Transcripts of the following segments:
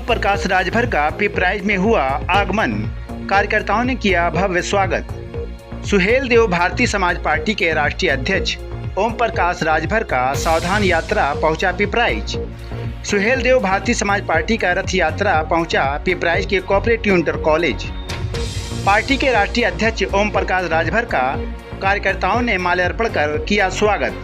प्रकाश राजभर का पिपराइच में हुआ आगमन, कार्यकर्ताओं ने किया भव्य स्वागत। सुहेलदेव भारतीय समाज पार्टी के राष्ट्रीय अध्यक्ष ओम प्रकाश राजभर का सावधान यात्रा पहुंचा पिपराइच। सुहेलदेव भारतीय समाज पार्टी का रथ यात्रा पहुंचा पिपराइच के कोऑपरेटिव इंटर कॉलेज। पार्टी के राष्ट्रीय अध्यक्ष ओम प्रकाश राजभर का कार्यकर्ताओं ने माल्यार्पण कर किया स्वागत।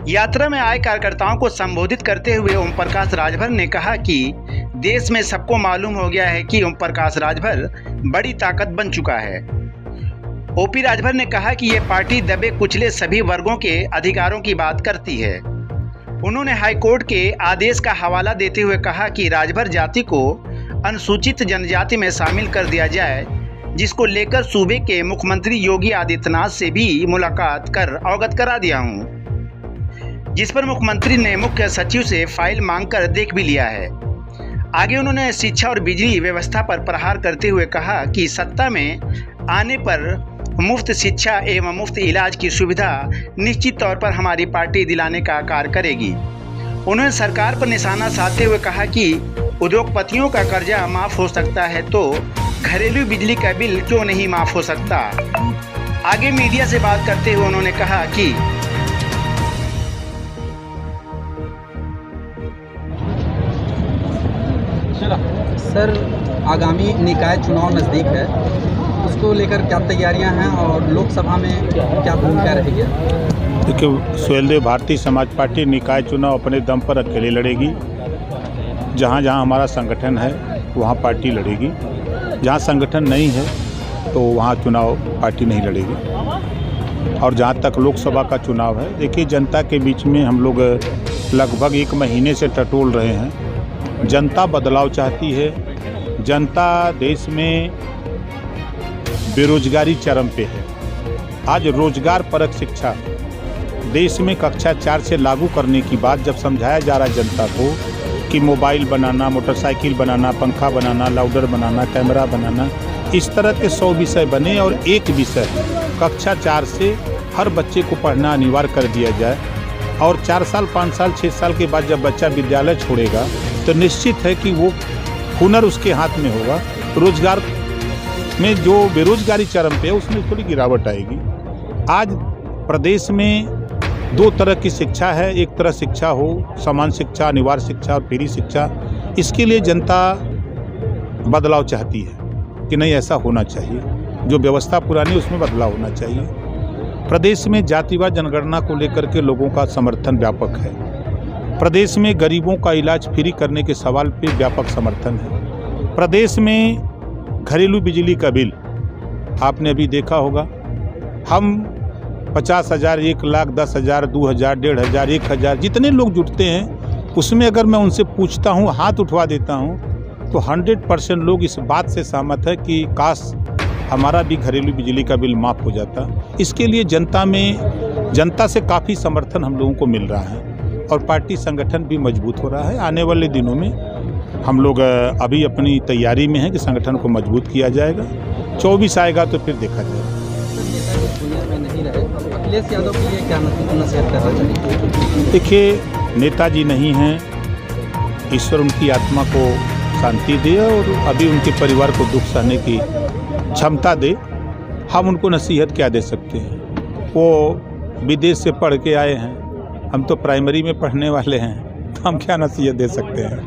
यात्रा में आए कार्यकर्ताओं को संबोधित करते हुए ओम प्रकाश राजभर ने कहा कि देश में सबको मालूम हो गया है कि ओम प्रकाश राजभर बड़ी ताकत बन चुका है। ओपी राजभर ने कहा कि ये पार्टी दबे कुचले सभी वर्गों के अधिकारों की बात करती है। उन्होंने हाईकोर्ट के आदेश का हवाला देते हुए कहा कि राजभर जाति को अनुसूचित जनजाति में शामिल कर दिया जाए, जिसको लेकर सूबे के मुख्यमंत्री योगी आदित्यनाथ से भी मुलाकात कर अवगत करा दिया हूँ, जिस पर मुख्यमंत्री ने मुख्य सचिव से फाइल मांगकर देख भी लिया है। आगे उन्होंने शिक्षा और बिजली व्यवस्था पर प्रहार करते हुए कहा कि सत्ता में आने पर मुफ्त शिक्षा एवं मुफ्त इलाज की सुविधा निश्चित तौर पर हमारी पार्टी दिलाने का कार्य करेगी। उन्होंने सरकार पर निशाना साधते हुए कहा कि उद्योगपतियों का कर्जा माफ हो सकता है तो घरेलू बिजली का बिल क्यों नहीं माफ हो सकता। आगे मीडिया से बात करते हुए उन्होंने कहा कि सर, आगामी निकाय चुनाव नज़दीक है, उसको लेकर क्या तैयारियां हैं और लोकसभा में क्या भूमिका रहेगी? देखिए, सुहेलदेव भारतीय समाज पार्टी निकाय चुनाव अपने दम पर अकेले लड़ेगी। जहां जहां हमारा संगठन है वहां पार्टी लड़ेगी, जहां संगठन नहीं है तो वहां चुनाव पार्टी नहीं लड़ेगी। और जहां तक लोकसभा का चुनाव है, देखिए जनता के बीच में हम लोग लगभग 1 महीने से टटोल रहे हैं। जनता बदलाव चाहती है। जनता देश में बेरोजगारी चरम पे है। आज रोजगार परक शिक्षा देश में कक्षा 4 से लागू करने की बात जब समझाया जा रहा है जनता को कि मोबाइल बनाना, मोटरसाइकिल बनाना, पंखा बनाना, लाउडर बनाना, कैमरा बनाना, इस तरह के 100 विषय बने और एक विषय कक्षा 4 से हर बच्चे को पढ़ना अनिवार्य कर दिया जाए। और 4 साल, 5 साल, 6 साल के बाद जब बच्चा विद्यालय छोड़ेगा तो निश्चित है कि वो हुनर उसके हाथ में होगा। रोजगार में जो बेरोजगारी चरम पे है उसमें थोड़ी गिरावट आएगी। आज प्रदेश में 2 तरह की शिक्षा है। एक तरह शिक्षा हो, समान शिक्षा, अनिवार्य शिक्षा और फ्री शिक्षा। इसके लिए जनता बदलाव चाहती है कि नहीं, ऐसा होना चाहिए। जो व्यवस्था पुरानी उसमें बदलाव होना चाहिए। प्रदेश में जातिवाद जनगणना को लेकर के लोगों का समर्थन व्यापक है। प्रदेश में गरीबों का इलाज फ्री करने के सवाल पे व्यापक समर्थन है। प्रदेश में घरेलू बिजली का बिल आपने अभी देखा होगा। हम 50,000, 1 लाख, 10,000, 2,000, 1,500, 1,000 जितने लोग जुटते हैं उसमें अगर मैं उनसे पूछता हूँ, हाथ उठवा देता हूँ तो 100% लोग इस बात से सहमत है कि काश हमारा भी घरेलू बिजली का बिल माफ़ हो जाता। इसके लिए जनता से काफ़ी समर्थन हम लोगों को मिल रहा है और पार्टी संगठन भी मजबूत हो रहा है। आने वाले दिनों में हम लोग अभी अपनी तैयारी में हैं कि संगठन को मजबूत किया जाएगा। 24 आएगा तो फिर देखा जाएगा। अखिलेश यादव के लिए क्या नसीहत करना चाहिए? देखिए, नेताजी नहीं हैं, ईश्वर उनकी आत्मा को शांति दे और अभी उनके परिवार को दुख सहने की क्षमता दे। हम उनको नसीहत क्या दे सकते हैं? वो विदेश से पढ़ के आए हैं, हम तो प्राइमरी में पढ़ने वाले हैं, तो हम क्या नसीहत दे सकते हैं?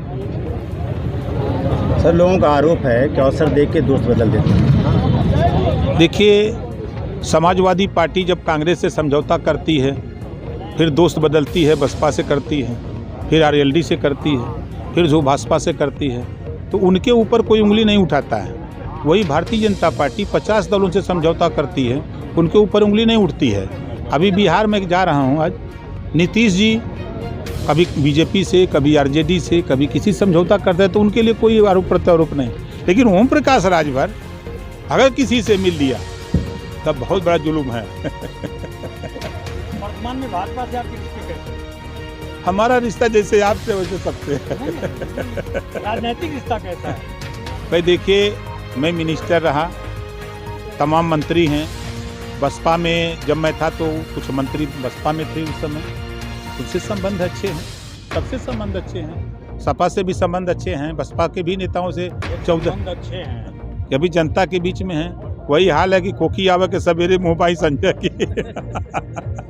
सर, लोगों का आरोप है कि अवसर देख के दोस्त बदल देते हैं। देखिए, समाजवादी पार्टी जब कांग्रेस से समझौता करती है, फिर दोस्त बदलती है, बसपा से करती है, फिर आरएलडी से करती है, फिर जो भाजपा से करती है, तो उनके ऊपर कोई उंगली नहीं उठाता है। वही भारतीय जनता पार्टी 50 दलों से समझौता करती है, उनके ऊपर उंगली नहीं उठती है। अभी बिहार में जा रहा हूँ आज, नीतीश जी कभी बीजेपी से, कभी आरजेडी से, कभी किसी समझौता करते हैं तो उनके लिए कोई आरोप प्रत्यारोप नहीं। लेकिन ओम प्रकाश राजभर अगर किसी से मिल लिया तब बहुत बड़ा जुल्म है। वर्तमान में भाजपा से आपके रिश्ते कैसे हैं? हमारा रिश्ता जैसे आपसे वैसे सबसे है। राजनीतिक रिश्ता कैसा है? भाई देखिए, मैं मिनिस्टर रहा, तमाम मंत्री हैं। बसपा में जब मैं था तो कुछ मंत्री बसपा में थे उस समय, उनसे संबंध अच्छे हैं, सबसे संबंध अच्छे हैं। सपा से भी संबंध अच्छे हैं, बसपा के भी नेताओं से 14 अच्छे हैं। अभी जनता के बीच में हैं। वही हाल है कि कोकी आवा के सवेरे मोबाइल संजय की।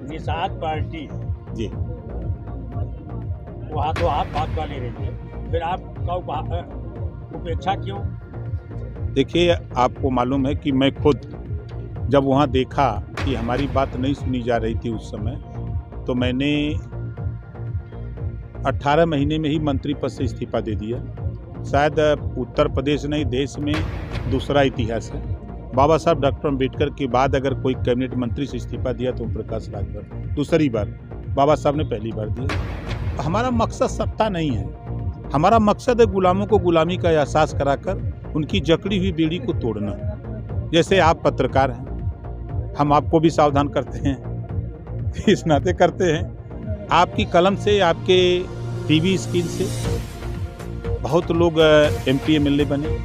निषाद पार्टी जी, वहाँ तो आप भाजपा ले रही है, फिर आपका उपेक्षा क्यों? देखिए आपको मालूम है कि मैं खुद जब वहाँ देखा कि हमारी बात नहीं सुनी जा रही थी उस समय, तो मैंने 18 महीने में ही मंत्री पद से इस्तीफा दे दिया। शायद उत्तर प्रदेश नहीं देश में दूसरा इतिहास है। बाबा साहब डॉक्टर अम्बेडकर के बाद अगर कोई कैबिनेट मंत्री से इस्तीफा दिया तो ओम प्रकाश राजभर दूसरी बार, बाबा साहब ने पहली बार दिया। हमारा मकसद सत्ता नहीं है, हमारा मकसद है गुलामों को गुलामी का एहसास कराकर उनकी जकड़ी हुई बेड़ी को तोड़ना। जैसे आप पत्रकार हैं, हम आपको भी सावधान करते हैं, इस नाते करते हैं। आपकी कलम से, आपके टीवी स्क्रीन से बहुत लोग MP MLA बने,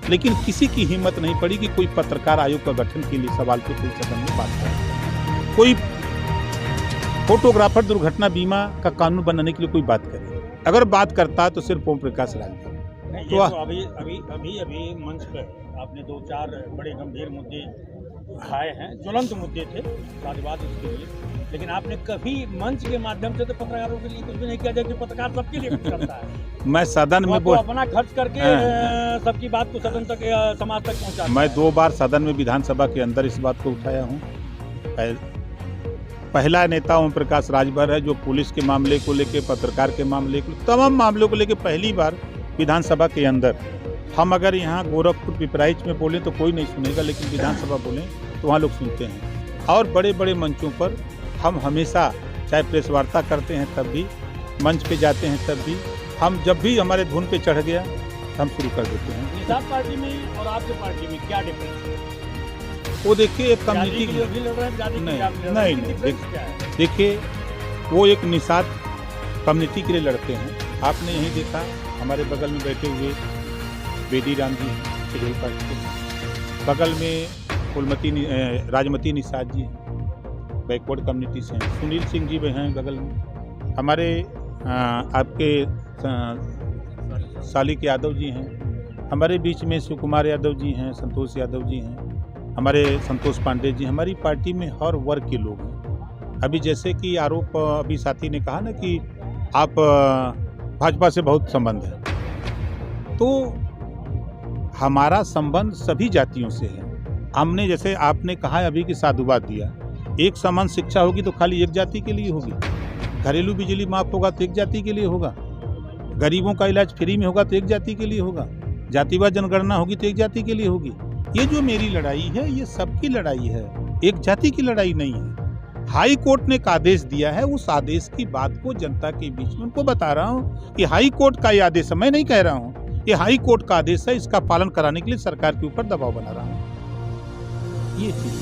लेकिन किसी की हिम्मत नहीं पड़ी कि कोई पत्रकार आयोग का गठन के लिए सवाल पे कोई सदन में बात करे। कोई फोटोग्राफर दुर्घटना बीमा का कानून बनाने के लिए कोई बात करे। अगर बात करता तो सिर्फ ओम प्रकाश राजभर। तो अभी मंच पे आपने 2-4 बड़े गंभीर मुद्दे उठाए हैं, ज्वलंत मुद्दे थे, वाद उसके लिए, लेकिन आपने कभी मंच के माध्यम से तो पत्रकारों के लिए कुछ भी नहीं किया, जबकि पत्रकार सबके लिए कुछ करता है। मैं सदन में अपना खर्च करके सबकी बात को सदन तक, समाज तक पहुंचाता। मैं 2 बार सदन में विधानसभा के अंदर इस बात को उठाया हूँ। पहला नेता ओम प्रकाश राजभर है जो पुलिस के मामले को लेके, पत्रकार के मामले को, तमाम मामलों को लेके पहली बार विधानसभा के अंदर। हम अगर यहाँ गोरखपुर पिपराइच में बोलें तो कोई नहीं सुनेगा, लेकिन विधानसभा बोलें तो वहाँ लोग सुनते हैं। और बड़े बड़े मंचों पर हम हमेशा, चाहे प्रेस वार्ता करते हैं तब भी, मंच पे जाते हैं तब भी, हम जब भी हमारे धुन पे चढ़ गया हम शुरू कर देते हैं। निषाद पार्टी में और आपके पार्टी में क्या डिफरेंस है? वो देखिए एक कम्युनिटी नहीं, देखिए वो एक निषाद कम्युनिटी के लिए लड़ते हैं। आपने यही देखा हमारे बगल में बैठे हुए बेदी राम जी शेड्यूल कास्ट के, बगल में राजमती निषाद जी बैकवर्ड कम्युनिटी से हैं, सुनील सिंह जी भी हैं बगल में, हमारे आपके सालिक यादव जी हैं, हमारे बीच में शिव कुमार यादव जी हैं, संतोष यादव जी हैं, हमारे संतोष पांडे जी, हमारी पार्टी में हर वर्ग के लोग हैं। अभी जैसे कि आरोप अभी साथी ने कहा ना कि आप भाजपा से बहुत संबंध है, तो हमारा संबंध सभी जातियों से है। हमने, जैसे आपने कहा अभी कि साधुवाद दिया, एक समान शिक्षा होगी तो खाली एक जाति के लिए होगी, घरेलू बिजली माफ होगा तो एक जाति के लिए होगा, गरीबों का इलाज फ्री में होगा तो एक जाति के लिए होगा, जातिवाद जनगणना होगी तो एक जाति के लिए होगी। ये जो मेरी लड़ाई है ये सबकी लड़ाई है, एक जाति की लड़ाई नहीं है। हाई कोर्ट ने एक आदेश दिया है, उस आदेश की बात को जनता के बीच में उनको बता रहा हूँ कि हाई कोर्ट का ये आदेश है, मैं नहीं कह रहा हूँ, ये हाई कोर्ट का आदेश है, इसका पालन कराने के लिए सरकार के ऊपर दबाव बना रहा हूँ। ये चीज